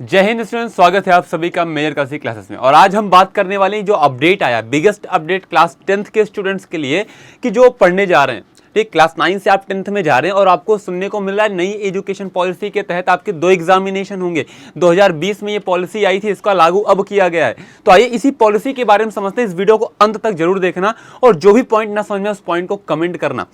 जय हिंद स्टूडेंट, स्वागत है आप सभी का मेजर क्लासिक क्लासेस में। और आज हम बात करने वाले हैं जो अपडेट आया, बिगेस्ट अपडेट क्लास 10th के स्टूडेंट्स के लिए कि जो पढ़ने जा रहे हैं। ठीक, क्लास 9 से आप 10th में जा रहे हैं और आपको सुनने को मिल रहा है नई एजुकेशन पॉलिसी के तहत आपके 2 एग्जामिनेशन होंगे। 2020 में ये पॉलिसी आई थी, इसका लागू अब किया गया है। तो आइए इसी पॉलिसी के बारे में समझते हैं। इस वीडियो को अंत तक जरूर देखना और जो भी पॉइंट ना समझ में उस पॉइंट को कमेंट करना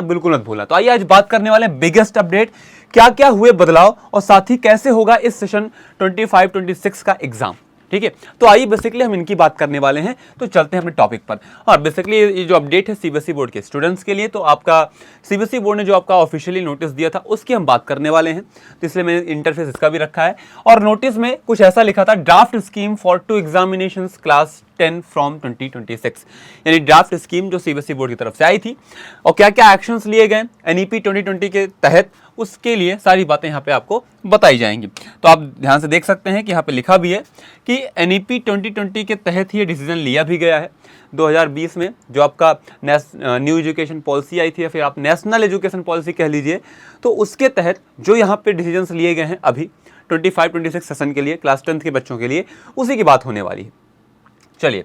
बिल्कुल मत भूलना। तो आइए आज बात करने वाले बिगेस्ट अपडेट, क्या क्या हुए बदलाव और साथ ही कैसे होगा इस सेशन 25-26 का एग्जाम। ठीक है, तो आइए बेसिकली हम इनकी बात करने वाले हैं। तो चलते हैं अपने टॉपिक पर। और बेसिकली ये जो अपडेट है सीबीएसई बोर्ड के स्टूडेंट्स के लिए, तो आपका सीबीएसई बोर्ड ने जो आपका ऑफिशियली नोटिस दिया था उसकी हम बात करने वाले हैं। तो इसलिए मैंने इंटरफेस इसका भी रखा है। और नोटिस में कुछ ऐसा लिखा था, draft scheme for 2 examinations class 10 from 2026, यानी ड्राफ्ट स्कीम जो सीबीएसई बोर्ड की तरफ से आई थी और क्या क्या एक्शंस लिए गए एनईपी 2020 के तहत, उसके लिए सारी बातें यहाँ पे आपको बताई जाएंगी। तो आप ध्यान से देख सकते हैं कि यहाँ पे लिखा भी है कि एनईपी 2020 के तहत ये डिसीजन लिया भी गया है। 2020 में जो आपका न्यू एजुकेशन पॉलिसी आई थी या फिर आप नेशनल एजुकेशन पॉलिसी कह लीजिए, तो उसके तहत जो यहाँ पे डिसीजंस लिए गए हैं अभी 25-26 सेशन के लिए क्लास 10th के बच्चों के लिए, उसी की बात होने वाली है। चलिए,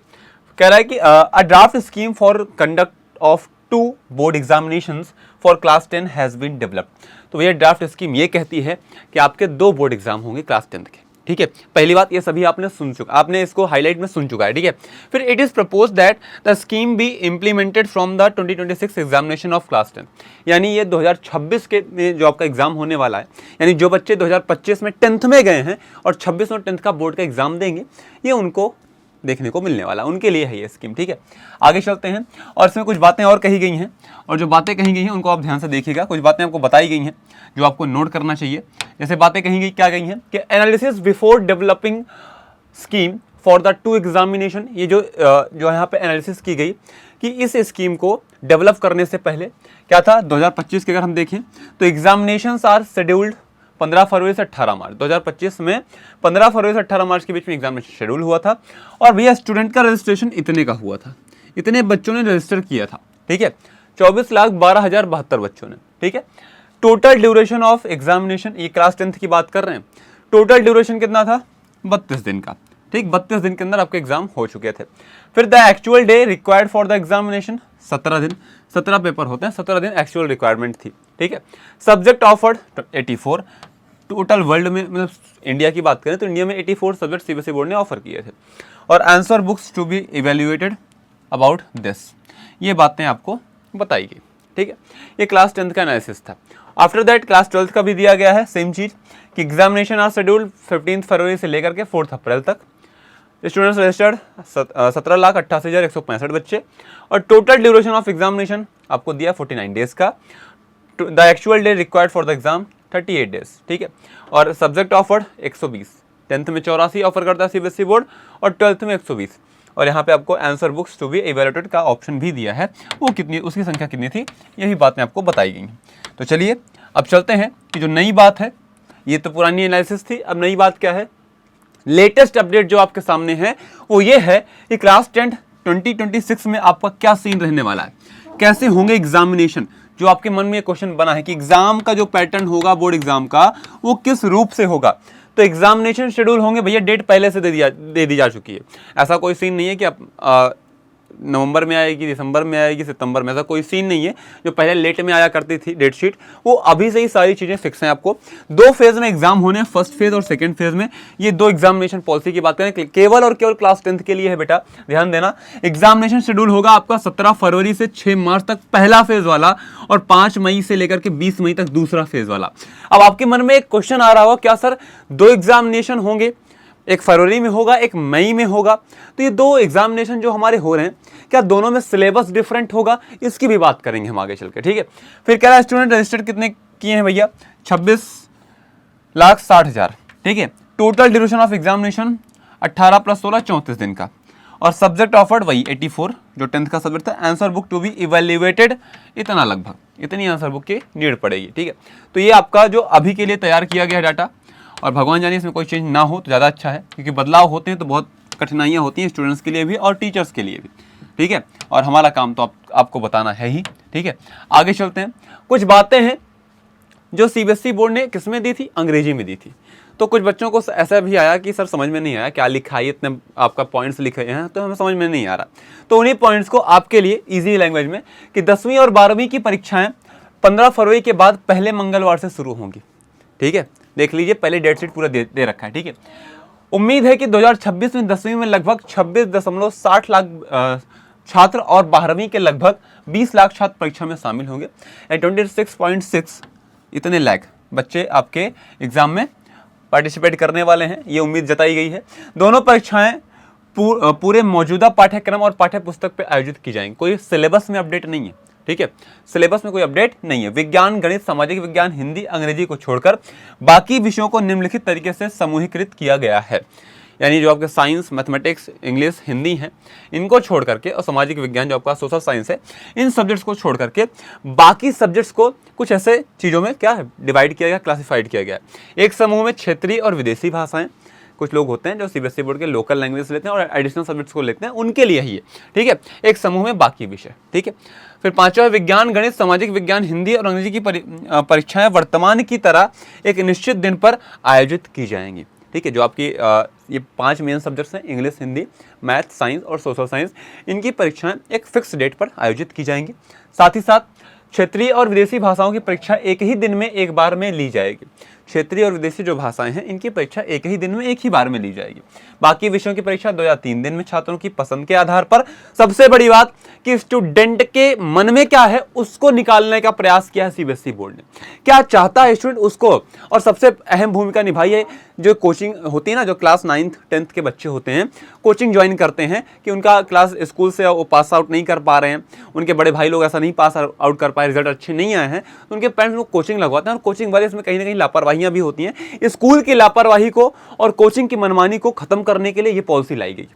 कह रहा है कि a draft scheme for conduct of 2 board examinations for class 10 has been developed. तो ये ड्राफ्ट स्कीम ये कहती है कि आपके 2 बोर्ड एग्जाम होंगे क्लास 10th के। ठीक है, पहली बात ये सभी आपने सुन चुका, आपने इसको हाईलाइट में सुन चुका है। ठीक है, फिर it is propose that the scheme be implemented from the 2026 examination of class 10, यानी ये 2026 के में जो आपका एग्जाम होने वाला है, यानी जो बच्चे 2025 में 10th में गए हैं और 26 में 10th का बोर्ड का एग्जाम देंगे, ये उनको देखने को मिलने वाला, उनके लिए है ये स्कीम। ठीक है, आगे चलते हैं। और इसमें कुछ बातें और कही गई हैं, और जो बातें कही गई हैं उनको आप ध्यान से देखिएगा। कुछ बातें आपको बताई गई हैं जो आपको नोट करना चाहिए। जैसे बातें कही गई, क्या गई हैं कि analysis before developing scheme for the 2 examination, ये जो यहाँ पे एनालिसिस की गई कि इस स्कीम को डेवलप करने से पहले क्या था। 2025 के अगर हम देखें तो एग्जामिनेशंस आर शेड्यूल्ड 15 फरवरी से 18 मार्च। 2025 में 15 फरवरी से 18 मार्च के बीच में एग्जामिनेशन शेड्यूल हुआ था। और भैया स्टूडेंट का रजिस्ट्रेशन इतने का हुआ था, इतने बच्चों ने रजिस्टर किया था। ठीक है, 24,12,072 बच्चों ने। ठीक है, टोटल ड्यूरेशन ऑफ एग्जामिनेशन, ये क्लास 10th की बात कर रहे हैं, टोटल ड्यूरेशन कितना था, 32 दिन का। ठीक, 32 दिन के अंदर आपके एग्जाम हो चुके थे। फिर the actual day required for the examination 17 दिन, 17 पेपर होते हैं, 17 दिन एक्चुअल रिक्वायरमेंट थी। ठीक है, सब्जेक्ट ऑफर्ड 84, टोटल वर्ल्ड में, मतलब इंडिया की बात करें तो इंडिया में 84 सब्जेक्ट सीबीएसई बोर्ड ने ऑफर किए थे। और answer books to be evaluated about this, ये बातें आपको बताई गई। ठीक है, ये क्लास 10th का एनालिसिस था। आफ्टर दैट क्लास 12th का भी दिया गया है सेम चीज कि एग्जामिनेशन आर शेड्यूल्ड 15 फरवरी से लेकर के 4 अप्रैल तक। स्टूडेंट्स रजिस्टर्ड 17,88,165 बच्चे। और टोटल ड्यूरेशन ऑफ एग्जामिनेशन आपको दिया 49 डेज का। The actual day required for the exam 38 days. ठीक है, और सब्जेक्ट ऑफर्ड 120, 10th में 84 ऑफर करता है सीबीएसई बोर्ड और 12th में 120। और यहाँ पे आपको answer books to be evaluated का ऑप्शन भी दिया है, वो कितनी, उसकी संख्या कितनी थी, यही बातें आपको बताई गई हैं। तो चलिए अब चलते हैं कि जो नई बात है, ये तो पुरानी एनालिसिस थी, अब नई बात क्या है। लेटेस्ट अपडेट जो आपके सामने है वो ये है कि क्लास 10 2026 में आपका क्या सीन रहने वाला है, कैसे होंगे एग्जामिनेशन। जो आपके मन में क्वेश्चन बना है कि एग्जाम का जो पैटर्न होगा बोर्ड एग्जाम का वो किस रूप से होगा, तो एग्जामिनेशन शेड्यूल होंगे भैया, डेट पहले से दे दी जा चुकी है। ऐसा कोई सीन नहीं है कि आप नवंबर में आएगी, दिसंबर में आएगी, सितंबर में, ऐसा कोई सीन नहीं है। जो पहले लेट में आया करती थी डेट शीट, वो अभी से ही सारी चीज़ें फिक्स हैं। आपको 2 फेज में एग्जाम होने हैं, फर्स्ट फेज और सेकंड फेज में। ये 2 एग्जामिनेशन पॉलिसी की बात करें, केवल और केवल क्लास 10th के लिए है बेटा, ध्यान देना। एग्जामिनेशन शेड्यूल होगा आपका 17 फरवरी से 6 मार्च तक पहला फेज वाला, और 5 मई से लेकर के 20 मई तक दूसरा फेज वाला। अब आपके मन में एक क्वेश्चन आ रहा होगा, क्या सर 2 एग्जामिनेशन होंगे, एक फरवरी में होगा एक मई में होगा, तो ये 2 एग्जामिनेशन जो हमारे हो रहे हैं क्या दोनों में सिलेबस डिफरेंट होगा, इसकी भी बात करेंगे हम आगे चल के। ठीक है, फिर कह रहा है स्टूडेंट रजिस्टर्ड कितने किए हैं भैया, 26,60,000। ठीक है, टोटल ड्यूरेशन ऑफ एग्जामिनेशन 18 + 16 34 दिन का। और सब्जेक्ट ऑफर्ड वही 84 जो 10th का सब्जेक्ट था। Answer book to be evaluated, इतना लगभग इतनी आंसर बुक की नीड पड़ेगी। ठीक है, तो ये आपका जो अभी के लिए तैयार किया गया डाटा, और भगवान जाने इसमें कोई चेंज ना हो तो ज़्यादा अच्छा है, क्योंकि बदलाव होते हैं तो बहुत कठिनाइयाँ होती हैं स्टूडेंट्स के लिए भी और टीचर्स के लिए भी। ठीक है, और हमारा काम तो आपको बताना है ही। ठीक है, आगे चलते हैं। कुछ बातें हैं जो सीबीएसई बोर्ड ने किसमें दी थी, अंग्रेजी में दी थी। तो कुछ बच्चों को ऐसा भी आया कि सर समझ में नहीं आया क्या लिखा है, इतने आपका पॉइंट्स लिखे हैं तो हमें समझ में नहीं आ रहा। तो उन्हीं पॉइंट्स को आपके लिए ईजी लैंग्वेज में कि 10वीं और 12वीं की परीक्षाएं 15 फरवरी के बाद पहले मंगलवार से शुरू होंगी। ठीक है, देख लीजिए पहले डेट शीट पूरा दे रखा है। ठीक है, उम्मीद है कि 2026 में 10वीं में लगभग 26.60 लाख छात्र और 12वीं के लगभग 20 लाख छात्र परीक्षा में शामिल होंगे। 26.6 इतने लाख बच्चे आपके एग्जाम में पार्टिसिपेट करने वाले हैं, ये उम्मीद जताई गई है। दोनों परीक्षाएं पूरे मौजूदा पाठ्यक्रम और पाठ्य पुस्तक पे आयोजित की जाएंगी। कोई सिलेबस में अपडेट नहीं है। ठीक है, सिलेबस में कोई अपडेट नहीं है। विज्ञान, गणित, सामाजिक विज्ञान, हिंदी, अंग्रेजी को छोड़कर बाकी विषयों को निम्नलिखित तरीके से समूहीकृत किया गया है। यानी जो आपके साइंस, मैथमेटिक्स, इंग्लिश, हिंदी हैं, इनको छोड़ करके, और सामाजिक विज्ञान जो आपका सोशल साइंस है, इन सब्जेक्ट्स को छोड़ करके बाकी सब्जेक्ट्स को कुछ ऐसे चीज़ों में क्या है डिवाइड किया गया, क्लासिफाइड किया गया। एक समूह में क्षेत्रीय और विदेशी भाषाएं, कुछ लोग होते हैं जो सीबीएसई बोर्ड के लोकल लैंग्वेज लेते हैं और एडिशनल सब्जेक्ट्स को लेते हैं, उनके लिए ही है। ठीक है, एक समूह में बाकी विषय। ठीक है, फिर पांचवा विज्ञान, गणित, सामाजिक विज्ञान, हिंदी और अंग्रेजी की परीक्षाएं वर्तमान की तरह एक निश्चित दिन पर आयोजित की जाएंगी। ठीक है, जो आपकी ये 5 मेन सब्जेक्ट्स हैं, इंग्लिश, हिंदी, मैथ, साइंस और सोशल साइंस, इनकी परीक्षाएं एक फिक्स डेट पर आयोजित की जाएंगी। साथ ही साथ क्षेत्रीय और विदेशी भाषाओं की परीक्षा एक ही दिन में एक बार में ली जाएगी। क्षेत्रीय और विदेशी जो भाषाएं हैं, इनकी परीक्षा एक ही दिन में एक ही बार में ली जाएगी। बाकी विषयों की परीक्षा 2 या 3 दिन में छात्रों की पसंद के आधार पर। सबसे बड़ी बात कि स्टूडेंट के मन में क्या है उसको निकालने का प्रयास किया है सीबीएसई बोर्ड ने। क्या चाहता है स्टूडेंट उसको, और सबसे अहम भूमिका निभाई है जो कोचिंग होती है ना, जो क्लास 9th 10th के बच्चे होते हैं, कोचिंग ज्वाइन करते हैं कि उनका क्लास स्कूल से वो पास आउट नहीं कर पा रहे हैं, उनके बड़े भाई लोग ऐसा नहीं पास आउट कर पाए, रिजल्ट अच्छे नहीं आए हैं, तो उनके पेरेंट्स लोग कोचिंग लगवाते हैं। और कोचिंग वाले इसमें कहीं ना कहीं लापरवाहियां भी होती हैं। स्कूल की लापरवाही को और कोचिंग की मनमानी को खत्म करने के लिए ये पॉलिसी लाई गई,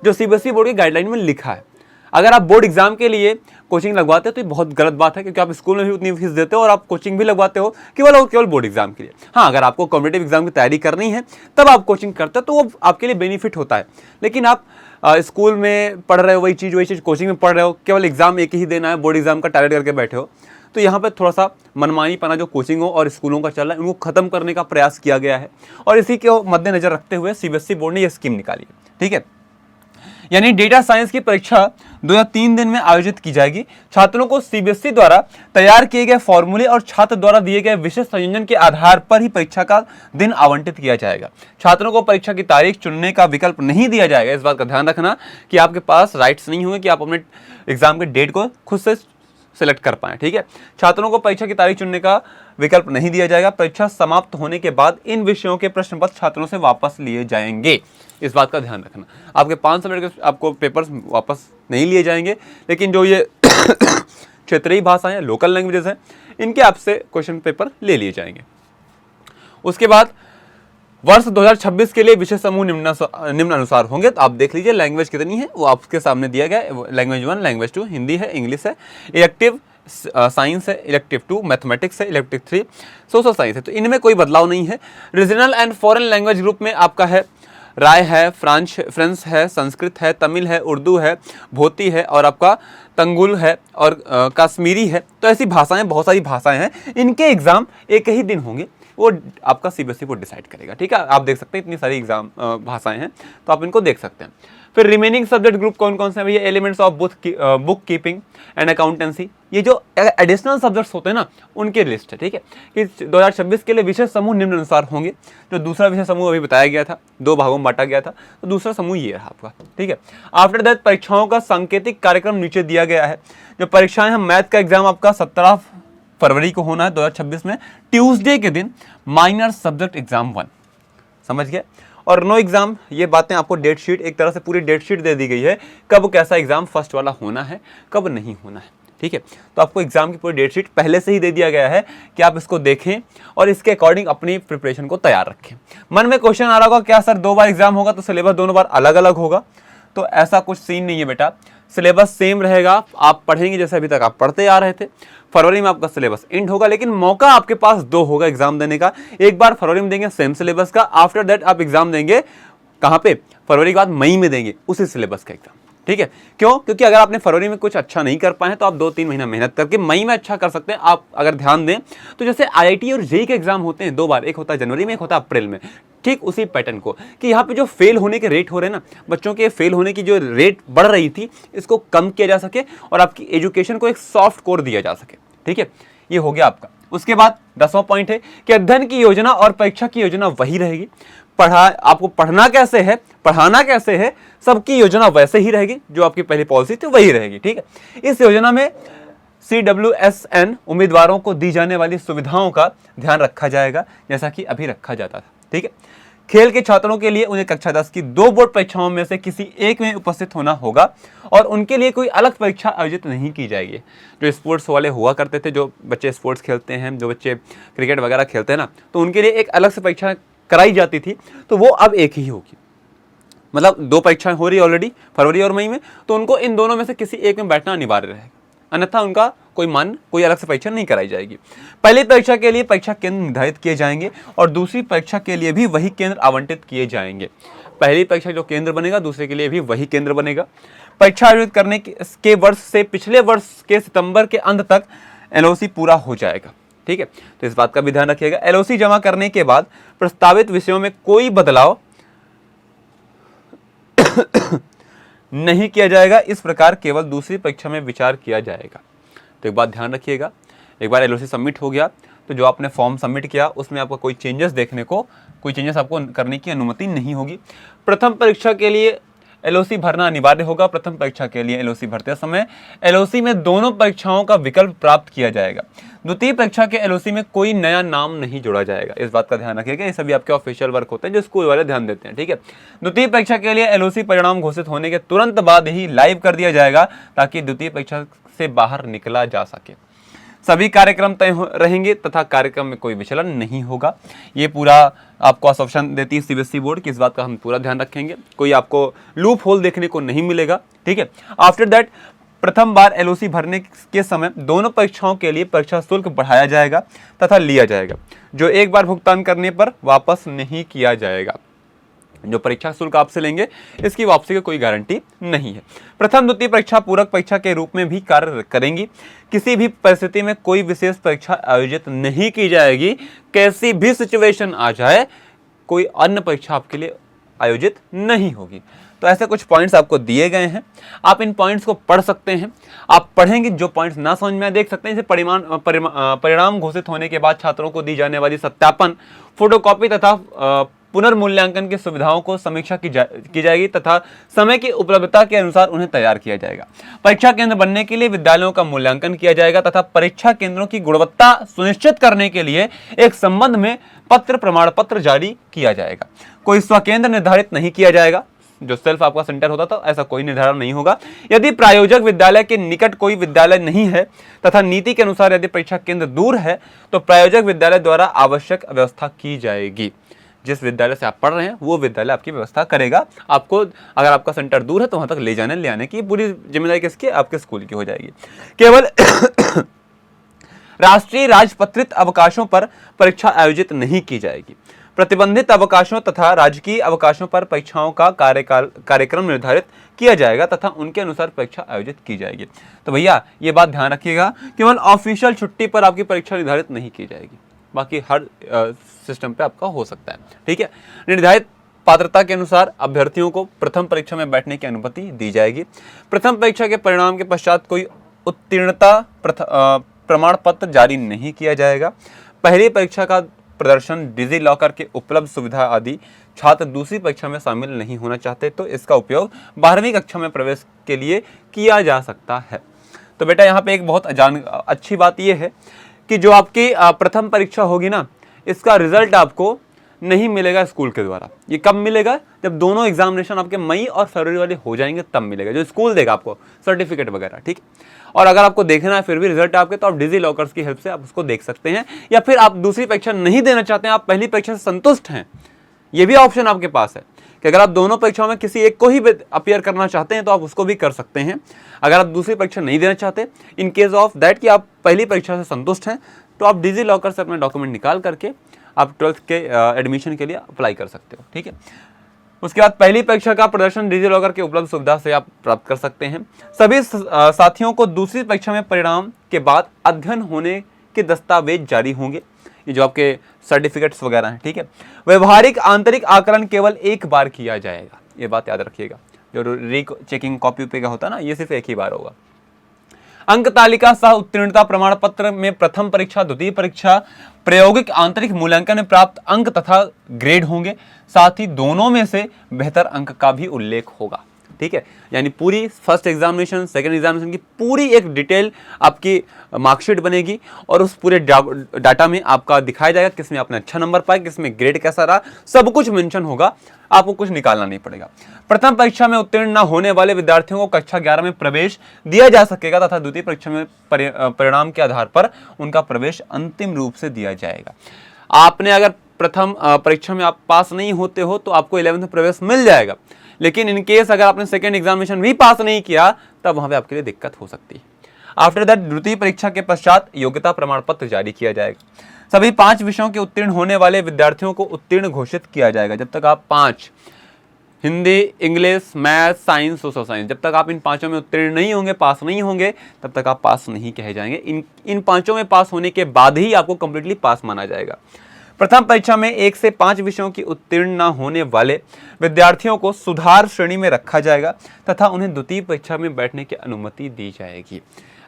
जो सीबीएसई बोर्ड की गाइडलाइन में लिखा है। अगर आप बोर्ड एग्जाम के लिए कोचिंग लगवाते हो तो ये बहुत गलत बात है, क्योंकि आप स्कूल में भी उतनी फीस देते हो और आप कोचिंग भी लगवाते हो केवल बोर्ड एग्जाम के लिए। हाँ, अगर आपको कॉम्पिटिटिव एग्जाम की तैयारी करनी है तब आप कोचिंग करते हो तो वो आपके लिए बेनिफिट होता है। लेकिन आप स्कूल में पढ़ रहे हो वही चीज़ कोचिंग में पढ़ रहे हो, केवल एग्जाम एक ही देना है, बोर्ड एग्जाम का टारगेट करके बैठे हो, तो यहाँ पर थोड़ा सा मनमानी पना जो कोचिंगों और स्कूलों का चल रहा है उनको खत्म करने का प्रयास किया गया है। और इसी के मद्देनजर रखते हुए सीबीएसई बोर्ड ने यह स्कीम निकाली है। ठीक है, यानी डेटा साइंस की परीक्षा 2 या 3 दिन में आयोजित की जाएगी। छात्रों को सीबीएसई द्वारा तैयार किए गए फॉर्मूले और छात्र द्वारा दिए गए विषय संयोजन के आधार पर ही परीक्षा का दिन आवंटित किया जाएगा। छात्रों को परीक्षा की तारीख चुनने का विकल्प नहीं दिया जाएगा। इस बात का ध्यान रखना कि आपके पास राइट्स नहीं होंगे कि आप अपने एग्जाम के डेट को खुद से सिलेक्ट कर पाएं। ठीक है, छात्रों को परीक्षा की तारीख चुनने का विकल्प नहीं दिया जाएगा। परीक्षा समाप्त होने के बाद इन विषयों के प्रश्न पत्र छात्रों से वापस लिए जाएंगे। इस बात का ध्यान रखना, आपके 5 सब्जेक्ट के आपको पेपर्स वापस नहीं लिए जाएंगे, लेकिन जो ये क्षेत्रीय भाषाएं हैं, लोकल लैंग्वेजेस हैं, इनके आपसे क्वेश्चन पेपर ले लिए जाएंगे। उसके बाद वर्ष 2026 के लिए विषय समूह निम्नानुसार होंगे। तो आप देख लीजिए लैंग्वेज कितनी है, वो आपके सामने दिया गया है। लैंग्वेज 1, लैंग्वेज 2 हिंदी है, इंग्लिश है, इलेक्टिव साइंस है, इलेक्टिव 2 मैथमेटिक्स है, इलेक्टिव 3 सोशल साइंस है। तो इनमें कोई बदलाव नहीं है। Regional and foreign language group में आपका है राय है, फ्रेंच है, संस्कृत है, तमिल है, उर्दू है, भोती है और आपका तंगुल है और कश्मीरी है। तो ऐसी भाषाएं, बहुत सारी भाषाएं हैं, इनके एग्जाम एक ही दिन होंगे, वो आपका सीबीएसई बोर्ड डिसाइड करेगा। ठीक है, आप देख सकते हैं इतनी सारी एग्जाम भाषाएं हैं, तो आप इनको देख सकते हैं। फिर रिमेनिंग सब्जेक्ट ग्रुप कौन कौन से हैं भैया? Elements of book keeping and accountancy, ये जो एडिशनल सब्जेक्ट्स होते हैं ना, उनके लिस्ट है। ठीक है, कि 2026 के लिए विषय समूह निम्नानुसार होंगे। जो दूसरा विषय समूह अभी बताया गया था, 2 भागों में बांटा गया था, तो दूसरा समूह ये रहा आपका। ठीक है, आफ्टर दैट परीक्षाओं का सांकेतिक कार्यक्रम नीचे दिया गया है। जो परीक्षाएं हैं, मैथ का एग्जाम आपका 17 फरवरी को होना है 2026 में, ट्यूसडे के दिन माइनर सब्जेक्ट एग्जाम 1, समझ गए। और नो एग्जाम, ये बातें आपको डेट शीट, एक तरह से पूरी डेट शीट दे दी गई है, कब कैसा एग्जाम फर्स्ट वाला होना है, कब नहीं होना है। ठीक है, तो आपको एग्जाम की पूरी डेट शीट पहले से ही दे दिया गया है कि आप इसको देखें और इसके अकॉर्डिंग अपनी प्रिपरेशन को तैयार रखें। मन में क्वेश्चन आ रहा होगा, क्या सर 2 बार एग्जाम होगा तो सिलेबस दोनों बार अलग अलग होगा? तो ऐसा कुछ सीन नहीं है बेटा, सिलेबस सेम रहेगा। आप पढ़ेंगे जैसे अभी तक आप पढ़ते आ रहे थे। फरवरी में आपका सिलेबस एंड होगा, लेकिन मौका आपके पास 2 होगा एग्जाम देने का। एक बार फरवरी में देंगे सेम सिलेबस का, आफ्टर दैट आप एग्जाम देंगे कहाँ पे? फरवरी के बाद मई में देंगे उसी सिलेबस का एग्जाम। ठीक है। क्यों? क्योंकि अगर आपने फरवरी में कुछ अच्छा नहीं कर पाए तो आप 2-3 महीना मेहनत करके मई में अच्छा कर सकते हैं। आप अगर ध्यान दें तो जैसे IIT और JEE के एग्जाम होते हैं 2 बार, एक होता है जनवरी में, एक होता है अप्रैल में, ठीक उसी पैटर्न को कि यहाँ पे जो फेल होने के रेट हो रहे हैं ना, बच्चों के फेल होने की जो रेट बढ़ रही थी, इसको कम किया जा सके और आपकी एजुकेशन को एक सॉफ्ट कोर दिया जा सके। ठीक है, ये हो गया आपका। उसके बाद 10वां पॉइंट है कि अध्ययन की योजना और परीक्षा की योजना वही रहेगी। आपको पढ़ना कैसे है, पढ़ाना कैसे है, सबकी योजना वैसे ही रहेगी, जो आपकी पहली पॉलिसी थी वही रहेगी। ठीक है, इस योजना में CWSN उम्मीदवारों को दी जाने वाली सुविधाओं का ध्यान रखा जाएगा, जैसा कि अभी रखा जाता था। ठीक है, खेल के छात्रों के लिए उन्हें कक्षा 10 की 2 बोर्ड परीक्षाओं में से किसी एक में उपस्थित होना होगा और उनके लिए कोई अलग परीक्षा आयोजित नहीं की जाएगी। जो स्पोर्ट्स वाले हुआ करते थे, जो बच्चे स्पोर्ट्स खेलते हैं, जो बच्चे क्रिकेट वगैरह खेलते हैं ना, तो उनके लिए एक अलग से परीक्षा कराई जाती थी, तो वो अब एक ही होगी। मतलब 2 परीक्षाएं हो रही ऑलरेडी, फरवरी और मई में, तो उनको इन दोनों में से किसी एक में बैठना अनिवार्य रहेगा, अन्यथा उनका कोई अलग से परीक्षा नहीं कराई जाएगी। पहली परीक्षा के लिए परीक्षा केंद्र निर्धारित किए जाएंगे और दूसरी परीक्षा के लिए भी वही केंद्र आवंटित किए जाएंगे। पहली परीक्षा जो केंद्र बनेगा, दूसरे के लिए भी वही केंद्र बनेगा। परीक्षा आयोजित करने के वर्ष से पिछले वर्ष के सितंबर के अंत तक LOC पूरा हो जाएगा। ठीक है, तो इस बात का भी ध्यान रखिएगा। LOC जमा करने के बाद प्रस्तावित विषयों में कोई बदलाव नहीं किया जाएगा। इस प्रकार केवल दूसरी परीक्षा में विचार किया जाएगा। तो एक बात ध्यान रखिएगा, एक बार LOC सबमिट हो गया तो जो आपने फॉर्म सबमिट किया उसमें आपको कोई चेंजेस आपको करने की अनुमति नहीं होगी। प्रथम परीक्षा के लिए LOC भरना अनिवार्य होगा। प्रथम परीक्षा के लिए LOC भरते समय LOC में दोनों परीक्षाओं का विकल्प प्राप्त किया जाएगा। द्वितीय परीक्षा के LOC में कोई नया नाम नहीं जोड़ा जाएगा। इस बात का ध्यान रखिएगा, ये सभी आपके ऑफिशियल वर्क होते हैं जो स्कूल वाले ध्यान देते हैं। ठीक है, द्वितीय परीक्षा के लिए LOC परिणाम घोषित होने के तुरंत बाद ही लाइव कर दिया जाएगा ताकि द्वितीय परीक्षा से बाहर निकला जा सके। सभी कार्यक्रम तय रहेंगे तथा कार्यक्रम में कोई विचलन नहीं होगा। ये पूरा आपको आश्वासन देती है CBSE बोर्ड की, इस बात का हम पूरा ध्यान रखेंगे। कोई आपको लूप होल देखने को नहीं मिलेगा। ठीक है, आफ्टर दैट प्रथम बार LOC भरने के समय दोनों परीक्षाओं के लिए परीक्षा शुल्क बढ़ाया जाएगा तथा लिया जाएगा, जो एक बार भुगतान करने पर वापस नहीं किया जाएगा। जो परीक्षा शुल्क आपसे लेंगे इसकी वापसी की कोई गारंटी नहीं है। प्रथम द्वितीय परीक्षा पूरक परीक्षा के रूप में भी कार्य करेंगी। किसी भी परिस्थिति में कोई विशेष परीक्षा आयोजित नहीं की जाएगी। कैसी भी सिचुएशन आ जाए, कोई अन्य परीक्षा आपके लिए आयोजित नहीं होगी। तो ऐसे कुछ पॉइंट्स आपको दिए गए हैं, आप इन पॉइंट्स को पढ़ सकते हैं। आप पढ़ेंगे, जो पॉइंट्स ना समझ में देख सकते हैं, जैसे परिणाम घोषित होने के बाद छात्रों को दी जाने वाली सत्यापन, फोटोकॉपी तथा पुनर्मूल्यांकन की सुविधाओं को समीक्षा की जाएगी तथा समय की उपलब्धता के अनुसार उन्हें तैयार किया जाएगा। परीक्षा केंद्र बनने के लिए विद्यालयों का मूल्यांकन किया जाएगा तथा परीक्षा केंद्रों की गुणवत्ता सुनिश्चित करने के लिए एक संबंध में प्रमाण पत्र जारी किया जाएगा। कोई स्वकेंद्र निर्धारित नहीं किया जाएगा। जो सेल्फ आपका सेंटर होता था, ऐसा कोई निर्धारण नहीं होगा। यदि प्रायोजक विद्यालय के निकट कोई विद्यालय नहीं है तथा नीति के अनुसार यदि परीक्षा केंद्र दूर है तो प्रायोजक विद्यालय द्वारा आवश्यक व्यवस्था की जाएगी। जिस विद्यालय से आप पढ़ रहे हैं वो विद्यालय आपकी व्यवस्था करेगा। आपको अगर आपका सेंटर दूर है तो वहां तक ले जाने ले आने की पूरी जिम्मेदारी किसकी? आपके स्कूल की हो जाएगी। केवल राष्ट्रीय राजपत्रित अवकाशों पर परीक्षा आयोजित नहीं की जाएगी। प्रतिबंधित अवकाशों तथा राजकीय अवकाशों पर परीक्षाओं का कार्यक्रम निर्धारित किया जाएगा तथा उनके अनुसार परीक्षा आयोजित की जाएगी। तो भैया ये बात ध्यान रखिएगा, केवल ऑफिशियल छुट्टी पर आपकी परीक्षा निर्धारित नहीं की जाएगी, बाकी हर सिस्टम पे आपका हो सकता है। ठीक है, निर्धारित पात्रता के अनुसार अभ्यर्थियों को प्रथम परीक्षा में बैठने की अनुमति दी जाएगी। प्रथम परीक्षा के परिणाम के पश्चात कोई उत्तीर्णता प्रमाण पत्र जारी नहीं किया जाएगा। पहली परीक्षा का प्रदर्शन, डिजी लॉकर के उपलब्ध सुविधा आदि छात्र दूसरी परीक्षा में शामिल नहीं होना चाहते तो इसका उपयोग 12वीं कक्षा में प्रवेश के लिए किया जा सकता है। तो बेटा यहाँ पे एक बहुत अच्छी बात यह है कि जो आपकी प्रथम परीक्षा होगी ना, इसका रिजल्ट आपको नहीं मिलेगा स्कूल के द्वारा। ये कब मिलेगा? जब दोनों एग्जामिनेशन आपके मई और फरवरी वाले हो जाएंगे तब मिलेगा, जो स्कूल देगा आपको सर्टिफिकेट वगैरह। ठीक, और अगर आपको देखना है फिर भी रिजल्ट आपके, तो आप डिजी लॉकर्स की हेल्प से आप उसको देख सकते हैं। या फिर आप दूसरी परीक्षा नहीं देना चाहते हैं, आप पहली परीक्षा से संतुष्ट हैं, ये भी ऑप्शन आपके पास है कि अगर आप दोनों परीक्षाओं में किसी एक को ही अपीयर करना चाहते हैं तो आप उसको भी कर सकते हैं। अगर आप दूसरी परीक्षा नहीं देना चाहते, इन केस ऑफ दैट कि आप पहली परीक्षा से संतुष्ट हैं, तो आप डिजी लॉकर से अपने डॉक्यूमेंट निकाल करके आप 12th के एडमिशन के लिए अप्लाई कर सकते हो। ठीक है, उसके बाद पहली परीक्षा का प्रदर्शन डिजिलॉकर के उपलब्ध सुविधा से आप प्राप्त कर सकते हैं। सभी साथियों को दूसरी परीक्षा में परिणाम के बाद अध्ययन होने के दस्तावेज जारी होंगे, ये जो आपके सर्टिफिकेट्स वगैरह हैं, ठीक है। व्यवहारिक आंतरिक आकलन केवल एक बार किया जाएगा, ये बात याद रखिएगा। जो री चेकिंग कॉपी पे का होता है ना, ये सिर्फ एक ही बार होगा। अंक तालिका सह उत्तीर्णता प्रमाण पत्र में प्रथम परीक्षा, द्वितीय परीक्षा, प्रायोगिक आंतरिक मूल्यांकन में प्राप्त अंक तथा ग्रेड होंगे। साथ ही दोनों में से बेहतर अंक का भी उल्लेख होगा, ठीक है। यानी पूरी फर्स्ट एग्जामिनेशन, सेकंड एग्जामिनेशन की पूरी एक डिटेल आपकी मार्कशीट बनेगी और उस पूरे डाटा में आपका दिखाया जाएगा किसमें आपने अच्छा नंबर पाया, किसमें ग्रेड कैसा रहा, सब कुछ मेंशन होगा, आपको कुछ निकालना नहीं पड़ेगा। प्रथम परीक्षा में उत्तीर्ण न होने वाले विद्यार्थियों को कक्षा 11 में प्रवेश दिया जा सकेगा तथा द्वितीय परीक्षा में परिणाम के आधार पर उनका प्रवेश अंतिम रूप से दिया जाएगा। आपने अगर प्रथम परीक्षा में आप पास नहीं होते हो तो आपको 11th में प्रवेश मिल जाएगा, लेकिन इन केस अगर आपने सेकेंड एग्जामिनेशन भी पास नहीं किया तब वहां पे आपके लिए दिक्कत हो सकती है। आफ्टर दैट द्वितीय परीक्षा के पश्चात योग्यता प्रमाण पत्र जारी किया जाएगा। सभी 5 विषयों के उत्तीर्ण होने वाले विद्यार्थियों को उत्तीर्ण घोषित किया जाएगा। जब तक आप 5 Hindi, English, math, science, social science, जब तक आप इन 5 में उत्तीर्ण नहीं होंगे, पास नहीं होंगे, तब तक आप पास नहीं कहे जाएंगे। इन 5 में पास होने के बाद ही आपको कंप्लीटली पास माना जाएगा। प्रथम परीक्षा में 1 से 5 विषयों की उत्तीर्ण न होने वाले विद्यार्थियों को सुधार श्रेणी में रखा जाएगा तथा उन्हें द्वितीय परीक्षा में बैठने की अनुमति दी जाएगी।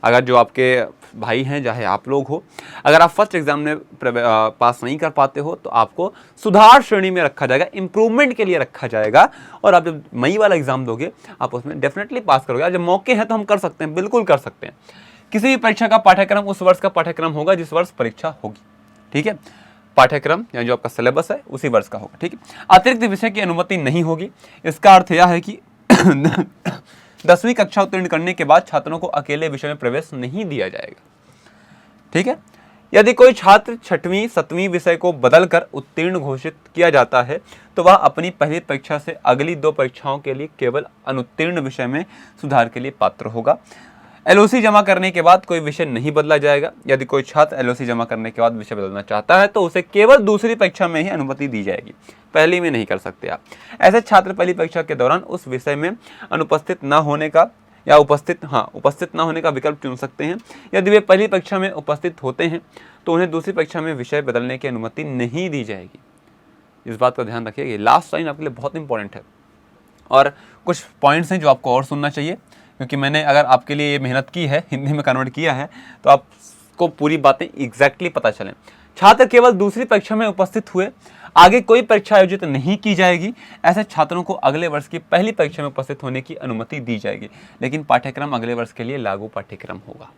अगर जो आपके भाई हैं, चाहे आप लोग हो, अगर आप फर्स्ट एग्जाम में पास नहीं कर पाते हो तो आपको सुधार श्रेणी में रखा जाएगा, इंप्रूवमेंट के लिए रखा जाएगा। और आप जब मई वाला एग्जाम दोगे आप उसमें डेफिनेटली पास करोगे। जब मौके हैं तो हम कर सकते हैं, बिल्कुल कर सकते हैं। किसी भी परीक्षा का पाठ्यक्रम उस वर्ष का पाठ्यक्रम होगा जिस वर्ष परीक्षा होगी, ठीक है। पाठ्यक्रम या जो आपका सिलेबस है उसी वर्ष का होगा, ठीक है। अतिरिक्त विषय की अनुमति नहीं होगी। इसका अर्थ यह है कि 10वीं कक्षा उत्तीर्ण करने के बाद छात्रों को अकेले विषय में प्रवेश नहीं दिया जाएगा, ठीक है। यदि कोई छात्र 6वीं 7वीं विषय को बदलकर उत्तीर्ण घोषित किया जाता है तो वह अपनी पहली परीक्षा से अगली 2 परीक्षाओं के लिए केवल अनुत्तीर्ण विषय में सुधार के लिए पात्र होगा। एलओसी जमा करने के बाद कोई विषय नहीं बदला जाएगा। यदि कोई छात्र एलओसी जमा करने के बाद विषय बदलना चाहता है तो उसे केवल दूसरी परीक्षा में ही अनुमति दी जाएगी, पहली में नहीं कर सकते आप। ऐसे छात्र पहली परीक्षा के दौरान उस विषय में अनुपस्थित न होने का या उपस्थित न होने का विकल्प चुन सकते हैं। यदि वे पहली परीक्षा में उपस्थित होते हैं तो उन्हें दूसरी परीक्षा में विषय बदलने की अनुमति नहीं दी जाएगी। इस बात का ध्यान रखिएगा, लास्ट लाइन आपके लिए बहुत इंपॉर्टेंट है। और कुछ पॉइंट्स हैं जो आपको और सुनना चाहिए, क्योंकि मैंने अगर आपके लिए ये मेहनत की है, हिंदी में कन्वर्ट किया है, तो आपको पूरी बातें एग्जैक्टली पता चलें। छात्र केवल दूसरी परीक्षा में उपस्थित हुए, आगे कोई परीक्षा आयोजित नहीं की जाएगी। ऐसे छात्रों को अगले वर्ष की पहली परीक्षा में उपस्थित होने की अनुमति दी जाएगी, लेकिन पाठ्यक्रम अगले वर्ष के लिए लागू पाठ्यक्रम होगा।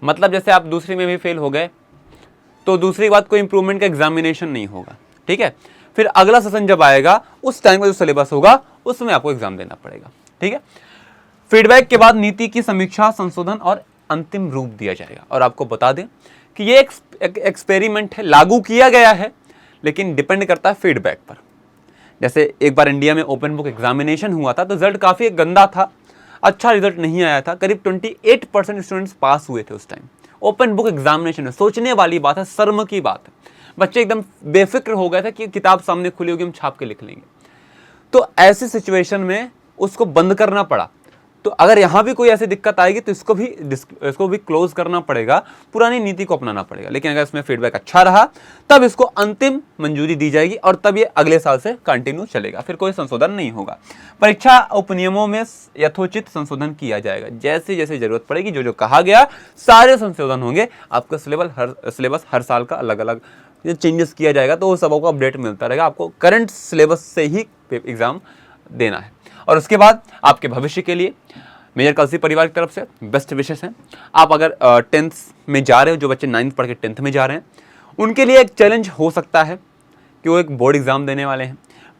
मतलब जैसे आप दूसरी में भी फेल हो गए तो दूसरी बात कोई इंप्रूवमेंट का एग्जामिनेशन नहीं होगा, ठीक है। फिर अगला सेशन जब आएगा उस टाइम का जो सिलेबस होगा उसमें आपको एग्जाम देना पड़ेगा, ठीक है। फीडबैक के बाद नीति की समीक्षा, संशोधन और अंतिम रूप दिया जाएगा। और आपको बता दें कि ये एक एक्सपेरिमेंट है, लागू किया गया है, लेकिन डिपेंड करता है फीडबैक पर। जैसे एक बार इंडिया में ओपन बुक एग्जामिनेशन हुआ था तो रिजल्ट काफ़ी गंदा था, अच्छा रिजल्ट नहीं आया था। करीब 28% स्टूडेंट्स पास हुए थे उस टाइम ओपन बुक एग्जामिनेशन में। सोचने वाली बात है, शर्म की बात है। बच्चे एकदम बेफिक्र हो गए थे कि किताब सामने खुली होगी, हम छाप के लिख लेंगे। तो ऐसी सिचुएशन में उसको बंद करना पड़ा। तो अगर यहाँ भी कोई ऐसी दिक्कत आएगी तो इसको भी क्लोज करना पड़ेगा, पुरानी नीति को अपनाना पड़ेगा। लेकिन अगर इसमें फीडबैक अच्छा रहा तब इसको अंतिम मंजूरी दी जाएगी और तब ये अगले साल से कंटिन्यू चलेगा, फिर कोई संशोधन नहीं होगा। परीक्षा उपनियमों में यथोचित संशोधन किया जाएगा, जैसे जैसे जरूरत पड़ेगी, जो कहा गया सारे संशोधन होंगे। आपका सिलेबस हर साल का अलग अलग चेंजेस किया जाएगा, तो वो सबको अपडेट मिलता रहेगा। आपको करंट सिलेबस से ही एग्जाम देना है। और उसके बाद आपके भविष्य के लिए मेजर कलसी परिवार की तरफ से बेस्ट विशेष हैं। आप अगर 10th में जा रहे हो, जो बच्चे 9th पढ़ के 10th में जा रहे हैं, उनके लिए एक चैलेंज हो सकता है कि वो एक बोर्ड एग्जाम देने वाले हैं।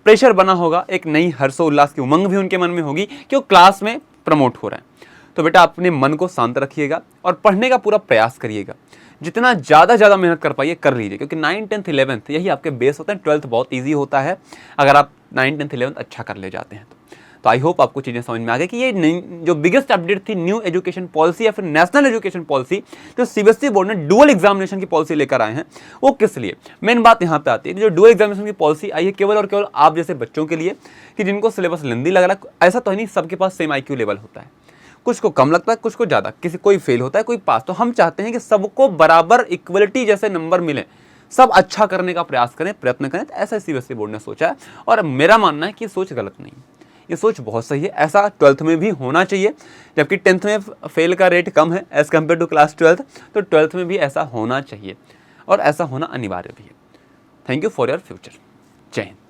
प्रेशर बना होगा, एक नई हर्षोल्लास की उमंग भी उनके मन में होगी कि वो क्लास में प्रमोट हो रहे हैं। तो बेटा अपने मन को शांत रखिएगा और पढ़ने का पूरा प्रयास करिएगा। जितना ज़्यादा मेहनत कर पाइए कर लीजिए, क्योंकि 9th 10th 11th यही आपके बेस होते हैं। 12th बहुत ईजी होता है अगर आप 9th 10th 11th अच्छा कर ले जाते हैं तो। तो आई होप आपको चीज़ें समझ में आ गई कि ये जो बिगेस्ट अपडेट थी न्यू एजुकेशन पॉलिसी या फिर नेशनल एजुकेशन पॉलिसी जो सीबीएसई बोर्ड ने डुअल एग्जामिनेशन की पॉलिसी लेकर आए हैं वो किस लिए। मेन बात यहाँ पे आती है कि जो डुअल एग्जामिनेशन की पॉलिसी आई है केवल और केवल आप जैसे बच्चों के लिए कि जिनको सिलेबस लेंदी लग रहा है। ऐसा तो है नहीं, सबके पास सेम IQ लेवल होता है, कुछ को कम लगता है, कुछ को ज़्यादा, किसी कोई फेल होता है, कोई पास। तो हम चाहते हैं कि सबको बराबर इक्वलिटी जैसे नंबर मिले, सब अच्छा करने का प्रयास करें, प्रयत्न करें। तो ऐसा सीबीएसई बोर्ड ने सोचा है और मेरा मानना है कि ये सोच गलत नहीं, ये सोच बहुत सही है। ऐसा 12th में भी होना चाहिए, जबकि 10th में फेल का रेट कम है as compare to class 12th, तो 12th में भी ऐसा होना चाहिए और ऐसा होना अनिवार्य भी है। Thank you for your future. जय हिंद।